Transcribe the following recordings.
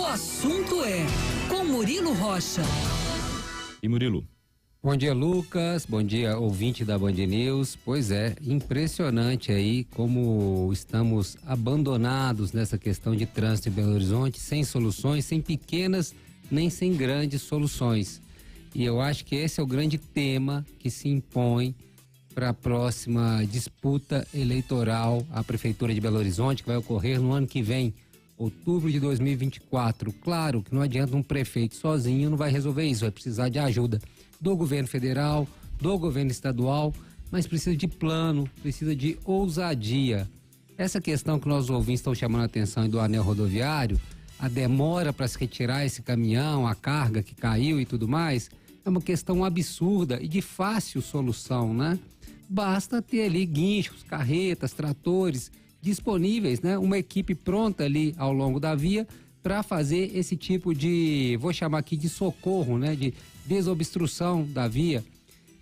assunto é com Murilo Rocha. E Murilo? Bom dia, Lucas. Bom dia, ouvinte da Band News. Pois é, impressionante aí como estamos abandonados nessa questão de trânsito em Belo Horizonte, sem soluções, sem pequenas nem sem grandes soluções. E eu acho que esse é o grande tema que se impõe para a próxima disputa eleitoral à Prefeitura de Belo Horizonte, que vai ocorrer no ano que vem, outubro de 2024. Claro que não adianta um prefeito sozinho, não vai resolver isso, vai precisar de ajuda do governo federal, do governo estadual, mas precisa de plano, precisa de ousadia. Essa questão que nossos ouvintes estão chamando a atenção do anel rodoviário, a demora para se retirar esse caminhão, a carga que caiu e tudo mais, é uma questão absurda e de fácil solução, né? Basta ter ali guinchos, carretas, tratores disponíveis, né? Uma equipe pronta ali ao longo da via para fazer esse tipo de, vou chamar aqui de socorro, né? De desobstrução da via.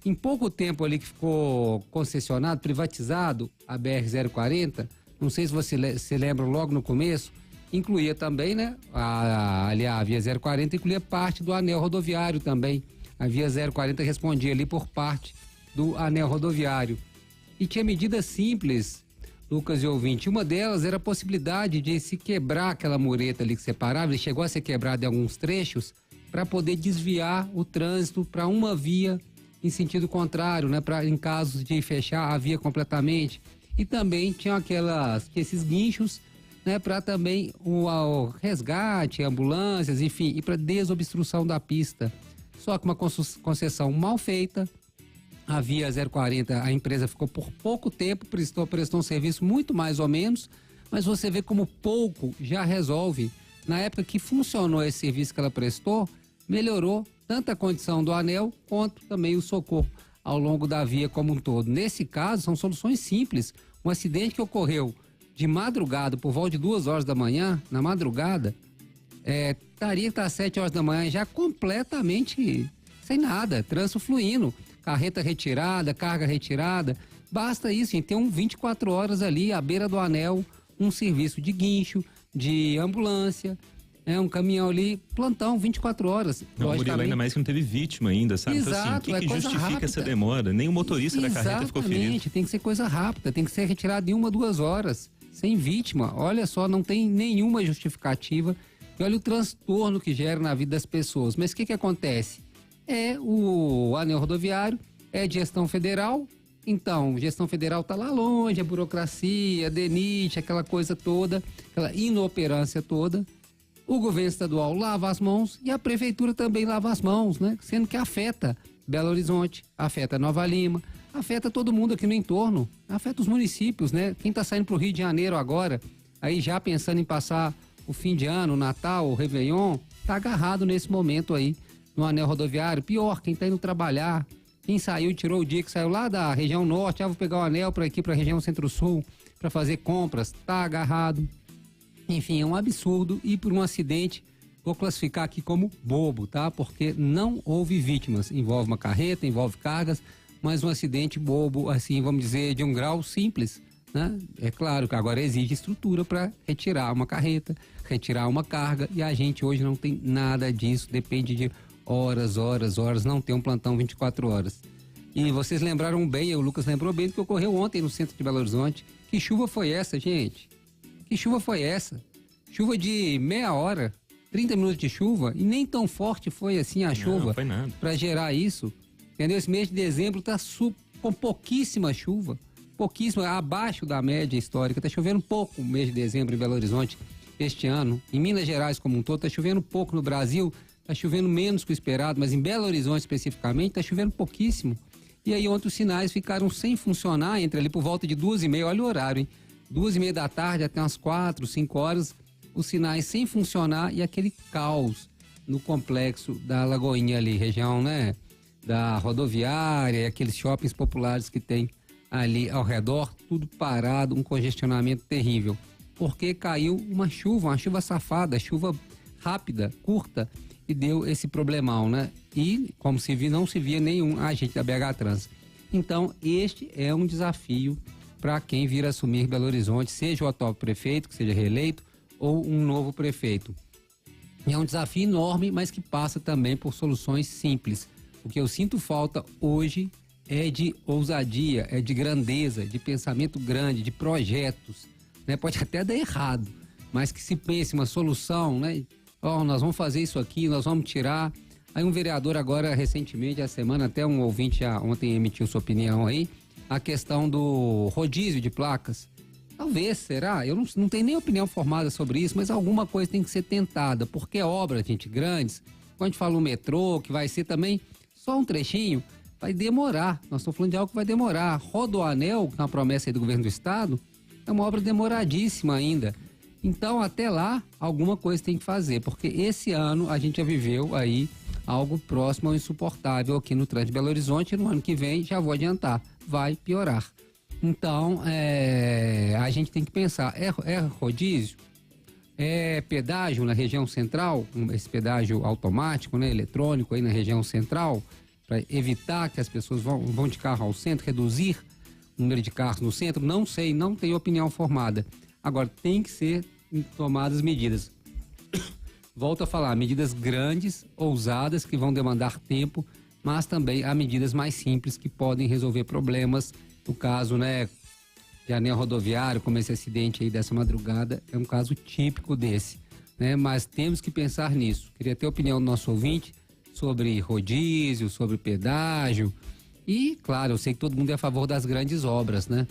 Em pouco tempo ali que ficou concessionado, privatizado a BR-040, não sei se você se lembra logo no começo, incluía também, né? A via 040 incluía parte do anel rodoviário também. A via 040 respondia ali por parte do anel rodoviário. E tinha medidas simples, Lucas e ouvinte. Uma delas era a possibilidade de se quebrar aquela mureta ali que separava, ele chegou a ser quebrado em alguns trechos, para poder desviar o trânsito para uma via em sentido contrário, né? Em casos de fechar a via completamente. E também tinha esses guinchos, né? Para também o resgate, ambulâncias, enfim, e para desobstrução da pista. Só que uma concessão mal feita. A via 040, a empresa ficou por pouco tempo, prestou um serviço muito mais ou menos, mas você vê como pouco já resolve. Na época que funcionou esse serviço que ela prestou, melhorou tanto a condição do anel quanto também o socorro ao longo da via como um todo. Nesse caso, são soluções simples. Um acidente que ocorreu de madrugada, por volta de 2 horas da manhã, na madrugada, estaria que tá às 7 horas da manhã já completamente sem nada, trânsito fluindo, carreta retirada, carga retirada. Basta isso, gente, ter 24 horas ali à beira do anel, um serviço de guincho, de ambulância, um caminhão ali, plantão, 24 horas. Não, Murilo, ainda mais que não teve vítima ainda, sabe? Exato, então, assim, o que justifica rápida. Essa demora? Nem o motorista da carreta ficou ferido. Exatamente, tem que ser coisa rápida, tem que ser retirado em 1, 2 horas, sem vítima. Olha só, não tem nenhuma justificativa. E olha o transtorno que gera na vida das pessoas. Mas o que acontece? O anel rodoviário é de gestão federal, então, gestão federal tá lá longe, a burocracia, a DENIT, aquela coisa toda, aquela inoperância toda. O governo estadual lava as mãos e a prefeitura também lava as mãos, né? Sendo que afeta Belo Horizonte, afeta Nova Lima, afeta todo mundo aqui no entorno, afeta os municípios, né? Quem tá saindo pro Rio de Janeiro agora, aí já pensando em passar o fim de ano, o Natal, o Réveillon, tá agarrado nesse momento aí no anel rodoviário. Pior, quem tá indo trabalhar, quem saiu, tirou o dia que saiu lá da região norte, vou pegar o anel para aqui para a região centro-sul para fazer compras, tá agarrado. Enfim, é um absurdo e por um acidente, vou classificar aqui como bobo, tá? Porque não houve vítimas, envolve uma carreta, envolve cargas, mas um acidente bobo, assim, vamos dizer, de um grau simples, né? É claro que agora exige estrutura para retirar uma carreta, retirar uma carga e a gente hoje não tem nada disso, depende de horas, não tem um plantão 24 horas. E vocês lembraram bem, o Lucas lembrou bem do que ocorreu ontem no centro de Belo Horizonte. Que chuva foi essa, gente? Que chuva foi essa? Chuva de meia hora, 30 minutos de chuva, e nem tão forte foi assim a chuva para gerar isso. Entendeu? Esse mês de dezembro tá com pouquíssima chuva, pouquíssima, abaixo da média histórica. Tá chovendo pouco no mês de dezembro em Belo Horizonte este ano. Em Minas Gerais como um todo, tá chovendo pouco. No Brasil, tá chovendo menos que o esperado, mas em Belo Horizonte especificamente, tá chovendo pouquíssimo. E aí ontem os sinais ficaram sem funcionar, entre ali por volta de 2h30, olha o horário, hein? 2h30 da tarde até umas 4, 5 horas, os sinais sem funcionar e aquele caos no complexo da Lagoinha ali, região, né? Da rodoviária, aqueles shoppings populares que tem ali ao redor, tudo parado, um congestionamento terrível. Porque caiu uma chuva safada, chuva rápida, curta, e deu esse problemão, né? E, como se viu, não se via nenhum agente da BH Trans. Então, este é um desafio para quem vir assumir Belo Horizonte, seja o atual prefeito, que seja reeleito, ou um novo prefeito. E é um desafio enorme, mas que passa também por soluções simples. O que eu sinto falta hoje é de ousadia, é de grandeza, de pensamento grande, de projetos, né? Pode até dar errado, mas que se pense uma solução, né? Nós vamos fazer isso aqui, nós vamos tirar. Aí um vereador agora, recentemente, a semana, até um ouvinte já ontem emitiu sua opinião aí, a questão do rodízio de placas. Talvez, será? Eu não tenho nem opinião formada sobre isso, mas alguma coisa tem que ser tentada, porque obras, gente, grandes, quando a gente fala o metrô, que vai ser também só um trechinho, vai demorar. Nós estamos falando de algo que vai demorar. Rodoanel, que é uma promessa aí do governo do estado, é uma obra demoradíssima ainda. Então, até lá, alguma coisa tem que fazer, porque esse ano a gente já viveu aí algo próximo ao insuportável aqui no Trânsito de Belo Horizonte, e no ano que vem, já vou adiantar, vai piorar. Então, a gente tem que pensar, é rodízio? É pedágio na região central? Esse pedágio automático, né, eletrônico aí na região central, para evitar que as pessoas vão de carro ao centro, reduzir o número de carros no centro? Não sei, não tenho opinião formada. Agora, tem que ser tomadas medidas. Volto a falar, medidas grandes, ousadas, que vão demandar tempo, mas também há medidas mais simples que podem resolver problemas. No caso, né, de anel rodoviário, como esse acidente aí dessa madrugada, é um caso típico desse, né? Mas temos que pensar nisso. Queria ter a opinião do nosso ouvinte sobre rodízio, sobre pedágio. E, claro, eu sei que todo mundo é a favor das grandes obras, né?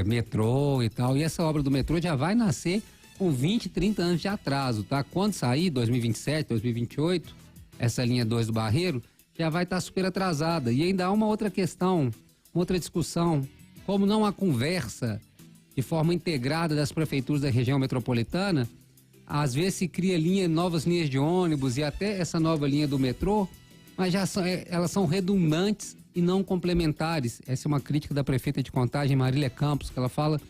Metrô e tal. E essa obra do metrô já vai nascer com 20, 30 anos de atraso, tá? Quando sair, 2027, 2028, essa linha 2 do Barreiro, já vai estar super atrasada. E ainda há uma outra questão, uma outra discussão. Como não há conversa de forma integrada das prefeituras da região metropolitana, às vezes se cria novas linhas de ônibus e até essa nova linha do metrô, mas elas são redundantes e não complementares. Essa é uma crítica da prefeita de Contagem, Marília Campos, que ela fala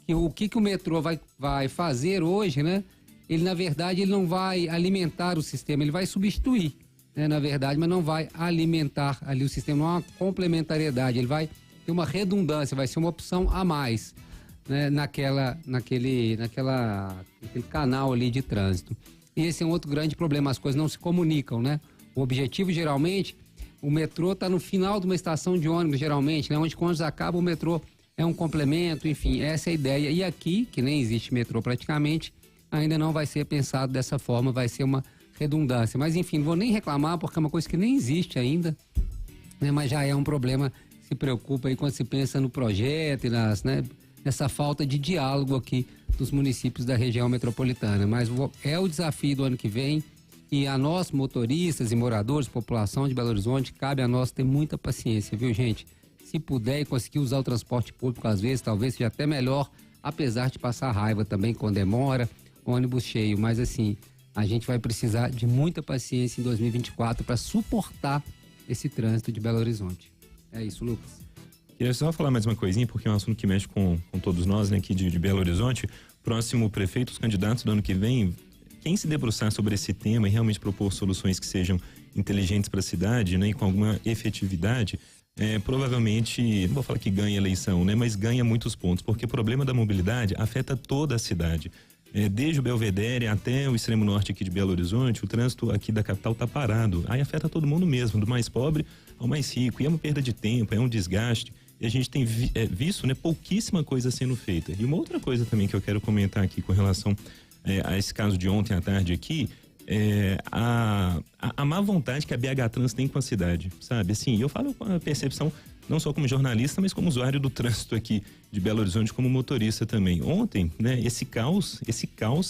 que o que o metrô vai fazer hoje, né? Ele, na verdade, ele não vai alimentar o sistema, ele vai substituir, né? Na verdade, mas não vai alimentar ali o sistema, não há uma complementariedade, ele vai ter uma redundância, vai ser uma opção a mais, né? Naquele canal ali de trânsito. E esse é um outro grande problema, as coisas não se comunicam, né? O objetivo, geralmente, o metrô está no final de uma estação de ônibus, geralmente, né? Onde quando acaba o metrô é um complemento, enfim, essa é a ideia. E aqui, que nem existe metrô praticamente, ainda não vai ser pensado dessa forma, vai ser uma redundância. Mas enfim, não vou nem reclamar porque é uma coisa que nem existe ainda, né? Mas já é um problema que se preocupa aí quando se pensa no projeto e nessa falta de diálogo aqui dos municípios da região metropolitana. Mas é o desafio do ano que vem. E a nós, motoristas e moradores, população de Belo Horizonte, cabe a nós ter muita paciência, viu, gente? Se puder e conseguir usar o transporte público, às vezes, talvez seja até melhor, apesar de passar raiva também quando demora, ônibus cheio. Mas, assim, a gente vai precisar de muita paciência em 2024 para suportar esse trânsito de Belo Horizonte. É isso, Lucas. Queria só falar mais uma coisinha, porque é um assunto que mexe com todos nós, né, aqui de Belo Horizonte. Próximo prefeito, os candidatos do ano que vem, quem se debruçar sobre esse tema e realmente propor soluções que sejam inteligentes para a cidade, né, e com alguma efetividade, provavelmente, não vou falar que ganha a eleição, né, mas ganha muitos pontos, porque o problema da mobilidade afeta toda a cidade. Desde o Belvedere até o extremo norte aqui de Belo Horizonte, o trânsito aqui da capital tá parado. Aí afeta todo mundo mesmo, do mais pobre ao mais rico. E é uma perda de tempo, é um desgaste. E a gente tem visto, né, pouquíssima coisa sendo feita. E uma outra coisa também que eu quero comentar aqui com relação a esse caso de ontem à tarde aqui, a má vontade que a BH Trans tem com a cidade, sabe? Assim, eu falo com a percepção, não só como jornalista, mas como usuário do trânsito aqui de Belo Horizonte, como motorista também. Ontem, né, esse caos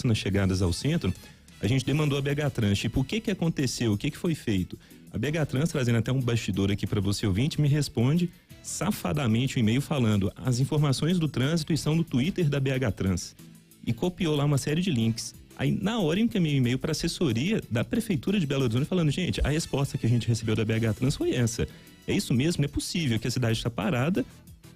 nas chegadas ao centro, a gente demandou a BH Trans. Tipo, o que aconteceu? O que foi feito? A BH Trans, trazendo até um bastidor aqui para você ouvinte, me responde safadamente o e-mail falando: as informações do trânsito estão no Twitter da BH Trans. E copiou lá uma série de links. Aí, na hora, eu encaminhei um e-mail para a assessoria da Prefeitura de Belo Horizonte falando: gente, a resposta que a gente recebeu da BH Trans foi essa. É isso mesmo, não é possível que a cidade está parada,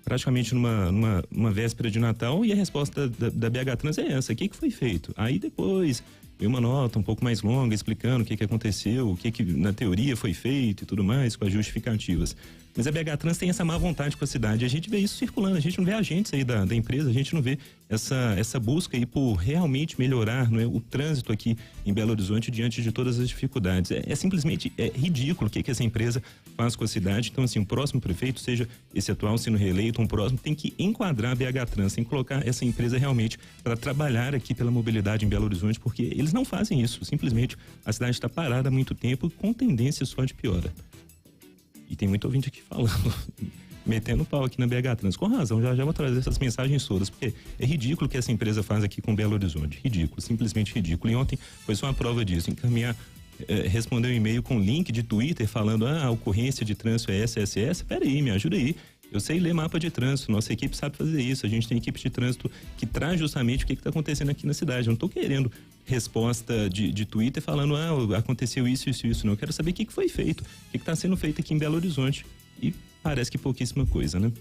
praticamente numa véspera de Natal, e a resposta da BH Trans é essa. O que foi feito? Aí depois veio uma nota um pouco mais longa explicando o que aconteceu, o que na teoria foi feito e tudo mais, com as justificativas. Mas a BH Trans tem essa má vontade com a cidade. A gente vê isso circulando, a gente não vê agentes aí da empresa, a gente não vê essa busca aí por realmente melhorar, não é, o trânsito aqui em Belo Horizonte diante de todas as dificuldades. É simplesmente ridículo o que essa empresa faz com a cidade. Então, assim, o próximo prefeito, seja esse atual sendo reeleito, um próximo, tem que enquadrar a BH Trans, tem que colocar essa empresa realmente para trabalhar aqui pela mobilidade em Belo Horizonte, porque eles não fazem isso. Simplesmente a cidade está parada há muito tempo com tendência só de piora. E tem muito ouvinte aqui falando, metendo pau aqui na BH Trans. Com razão, já vou trazer essas mensagens todas, porque é ridículo o que essa empresa faz aqui com Belo Horizonte. Ridículo, simplesmente ridículo. E ontem foi só uma prova disso, responder um e-mail com link de Twitter falando, a ocorrência de trânsito é essa. Peraí, me ajuda aí. Eu sei ler mapa de trânsito, nossa equipe sabe fazer isso, a gente tem equipe de trânsito que traz justamente o que está acontecendo aqui na cidade. Eu não estou querendo resposta de Twitter falando, aconteceu isso, não. Eu quero saber o que foi feito, o que está sendo feito aqui em Belo Horizonte. E parece que pouquíssima coisa, né?